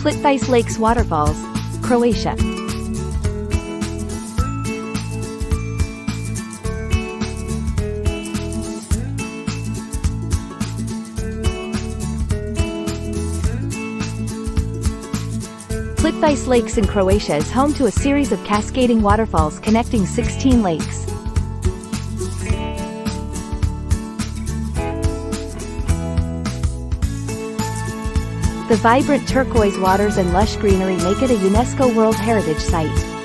Plitvice Lakes Waterfalls, Croatia. Plitvice Lakes in Croatia is home to a series of cascading waterfalls connecting 16 lakes. The vibrant turquoise waters and lush greenery make it a UNESCO World Heritage Site.